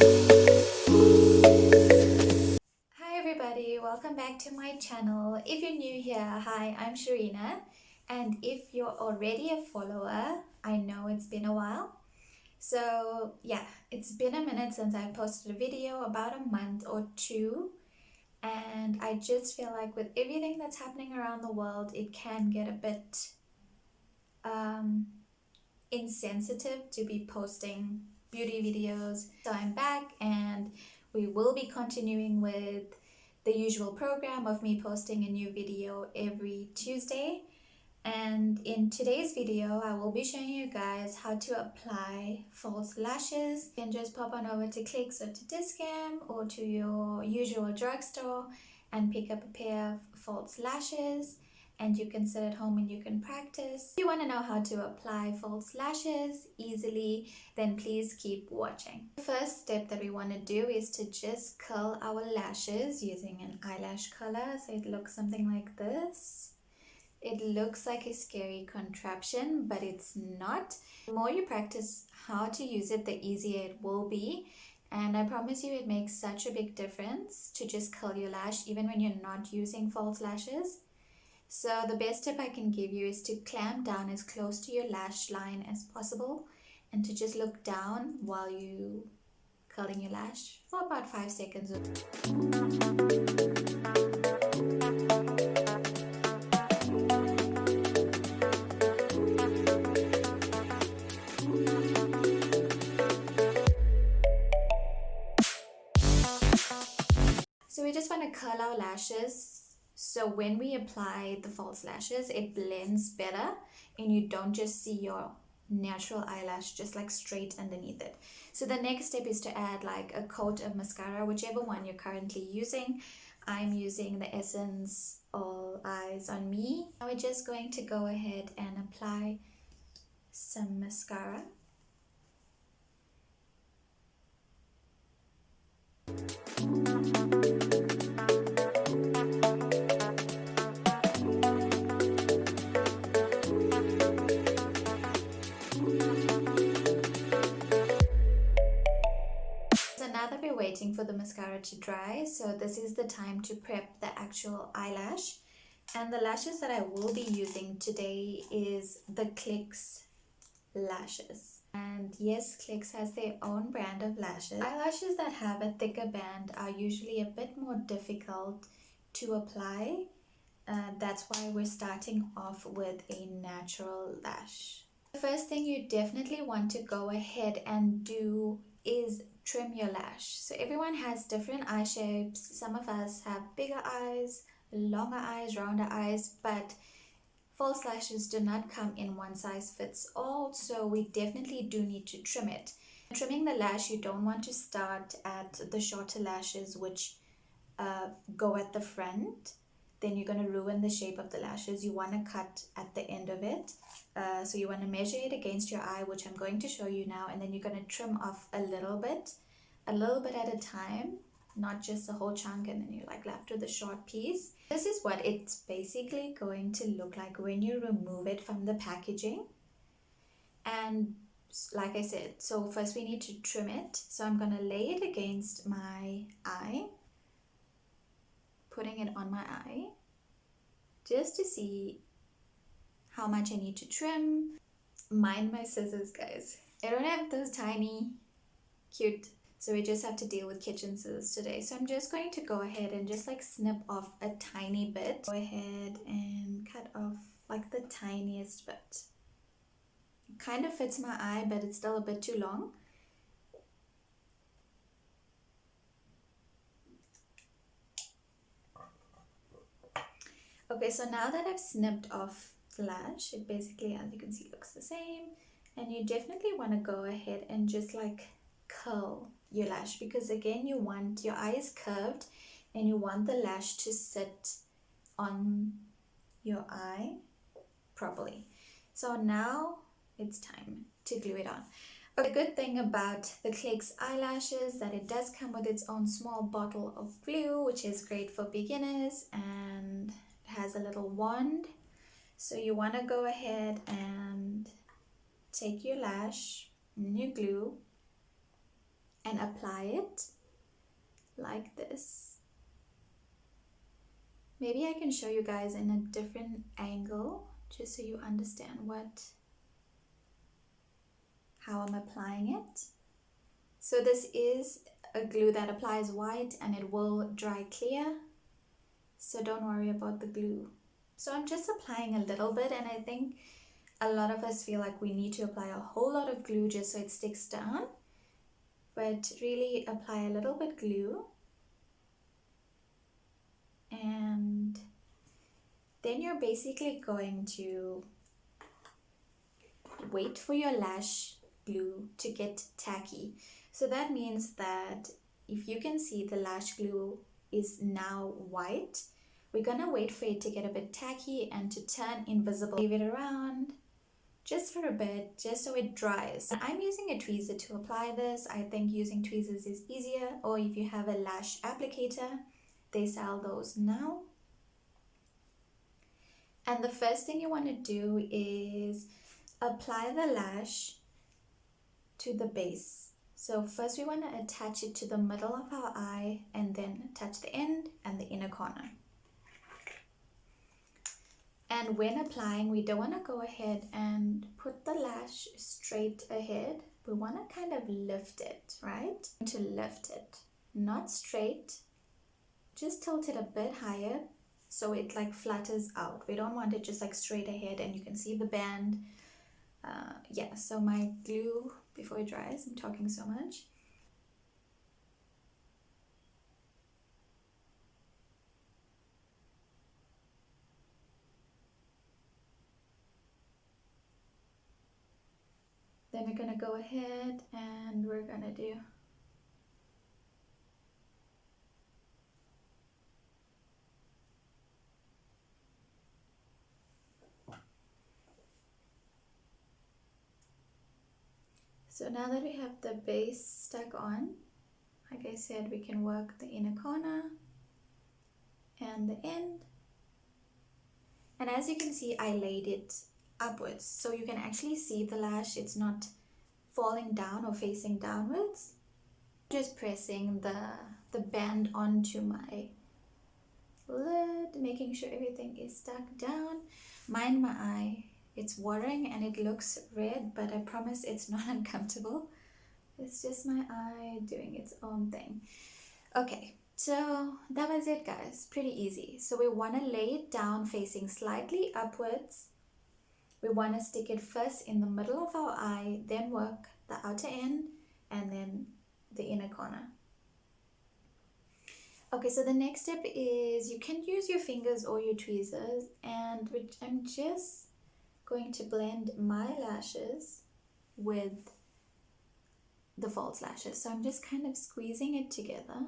Hi everybody, welcome back to my channel. If you're new here, hi, I'm Sherena, and if you're already a follower, I know it's been a while. So yeah, it's been a minute since I posted a video, about a month or two, and I just feel like with everything that's happening around the world, it can get a bit um, insensitive to be posting beauty videos. So I'm back and we will be continuing with the usual program of me posting a new video every Tuesday. And in today's video, I will be showing you guys how to apply false lashes. You can just pop on over to Clicks or to Discam or to your usual drugstore and pick up a pair of false lashes, and you can sit at home and you can practice. If you want to know how to apply false lashes easily, then please keep watching. The first step that we want to do is to just curl our lashes using an eyelash curler. So it looks something like this. It looks like a scary contraption, but it's not. The more you practice how to use it, the easier it will be. And I promise you, it makes such a big difference to just curl your lash, even when you're not using false lashes. So the best tip I can give you is to clamp down as close to your lash line as possible and to just look down while you curling your lash for about 5 seconds. So we just want to curl our lashes so when we apply the false lashes, it blends better and you don't just see your natural eyelash just like straight underneath it. So the next step is to add like a coat of mascara, whichever one you're currently using. I'm using the Essence All Eyes on Me. Now we're just going to go ahead and apply some mascara. So now that we're waiting for the mascara to dry, so this is the time to prep the actual eyelash. And the lashes that I will be using today is the Clicks lashes. And yes, Clicks has their own brand of lashes. Eyelashes that have a thicker band are usually a bit more difficult to apply. That's why we're starting off with a natural lash. The first thing you definitely want to go ahead and do is trim your lash. So everyone has different eye shapes. Some of us have bigger eyes, longer eyes, rounder eyes, but false lashes do not come in one size fits all, so we definitely do need to trim it. Trimming the lash, you don't want to start at the shorter lashes which go at the front. Then you're going to ruin the shape of the lashes. You want to cut at the end of it. So you want to measure it against your eye, which I'm going to show you now, and then you're going to trim off a little bit at a time, not just the whole chunk, and then you're like left with a short piece. This is what it's basically going to look like when you remove it from the packaging. And like I said, so first we need to trim it. So I'm going to lay it against my eye, putting it on my eye just to see how much I need to trim. Mind my scissors, guys. I don't have those tiny cute, so we just have to deal with kitchen scissors today. So I'm just going to go ahead and just like snip off a tiny bit. Go ahead and cut off like the tiniest bit. It kind of fits my eye, but it's still a bit too long. Okay, so now that I've snipped off the lash, it basically, as you can see, looks the same. And you definitely want to go ahead and just like curl your lash, because again, you want your eye is curved and you want the lash to sit on your eye properly. So now it's time to glue it on. The good thing about the Clicks eyelashes that it does come with its own small bottle of glue, which is great for beginners, and it has a little wand. So you want to go ahead and take your lash and your glue and apply it like this. Maybe I can show you guys in a different angle just so you understand how I'm applying it. So this is a glue that applies white and it will dry clear, so don't worry about the glue. So I'm just applying a little bit, and I think a lot of us feel like we need to apply a whole lot of glue just so it sticks down, but really apply a little bit glue, and then you're basically going to wait for your lash glue to get tacky. So that means that if you can see, the lash glue is now white. We're gonna wait for it to get a bit tacky and to turn invisible. Leave it around just for a bit, just so it dries. I'm using a tweezer to apply this. I think using tweezers is easier, or if you have a lash applicator, they sell those now. And the first thing you want to do is apply the lash to the base. So first we want to attach it to the middle of our eye and then attach the end and the inner corner. And when applying, we don't want to go ahead and put the lash straight ahead. We want to kind of lift it, right? To lift it, not straight, just tilt it a bit higher so it like flutters out. We don't want it just like straight ahead, and you can see the band. Yeah, so my glue, before it dries, I'm talking so much. Then we're gonna go ahead and we're gonna do so now that we have the base stuck on, like I said, we can work the inner corner and the end. And as you can see, I laid it upwards, so you can actually see the lash. It's not falling down or facing downwards. Just pressing the band onto my lid, making sure everything is stuck down. Mind my eye. It's watering and it looks red, but I promise it's not uncomfortable. It's just my eye doing its own thing. Okay, so that was it, guys. Pretty easy. So we want to lay it down facing slightly upwards. We want to stick it first in the middle of our eye, then work the outer end and then the inner corner. Okay, so the next step is you can use your fingers or your tweezers, and I'm just going to blend my lashes with the false lashes. So I'm just kind of squeezing it together.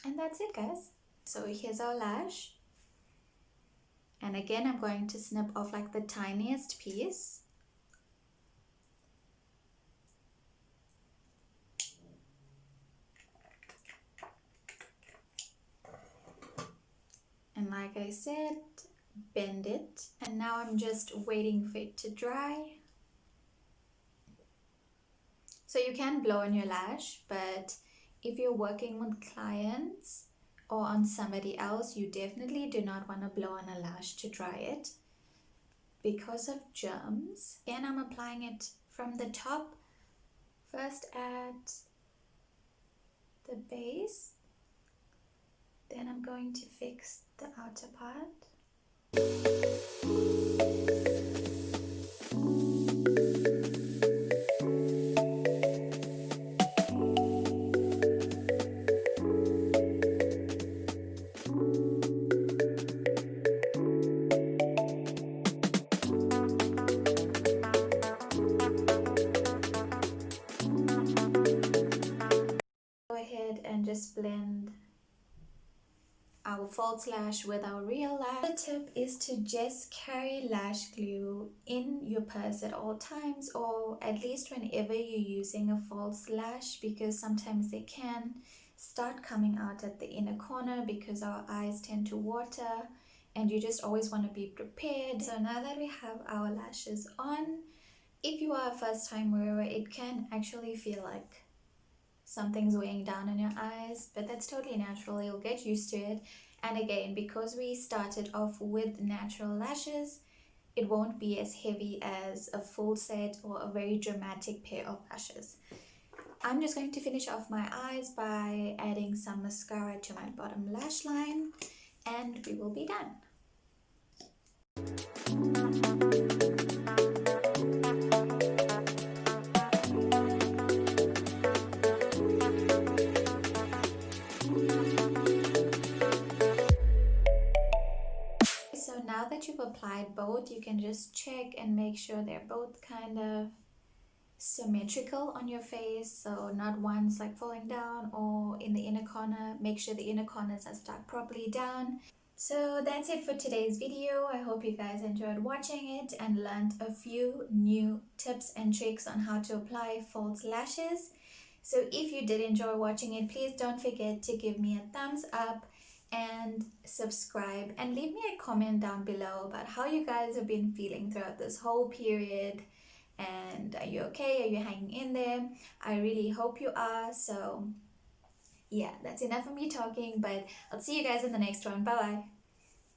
And that's it, guys. So here's our lash. And again, I'm going to snip off like the tiniest piece. And like I said, bend it. And now I'm just waiting for it to dry. So you can blow on your lash, but if you're working with clients or on somebody else, you definitely do not want to blow on a lash to dry it because of germs. Again, I'm applying it from the top, first at the base, then I'm going to fix the outer part. And just blend our false lash with our real lash. The tip is to just carry lash glue in your purse at all times, or at least whenever you're using a false lash, because sometimes they can start coming out at the inner corner because our eyes tend to water and you just always want to be prepared. So now that we have our lashes on, if you are a first time wearer, it can actually feel like something's weighing down on your eyes, but that's totally natural. You'll get used to it. And again, because we started off with natural lashes, it won't be as heavy as a full set or a very dramatic pair of lashes. I'm just going to finish off my eyes by adding some mascara to my bottom lash line, and we will be done. So now that you've applied both, you can just check and make sure they're both kind of symmetrical on your face, so not one's like falling down or in the inner corner. Make sure the inner corners are stuck properly down. So that's it for today's video. I hope you guys enjoyed watching it and learned a few new tips and tricks on how to apply false lashes. So if you did enjoy watching it, please don't forget to give me a thumbs up and subscribe, and leave me a comment down below about how you guys have been feeling throughout this whole period. And are you okay? Are you hanging in there? I really hope you are. So yeah, that's enough of me talking, but I'll see you guys in the next one. Bye bye.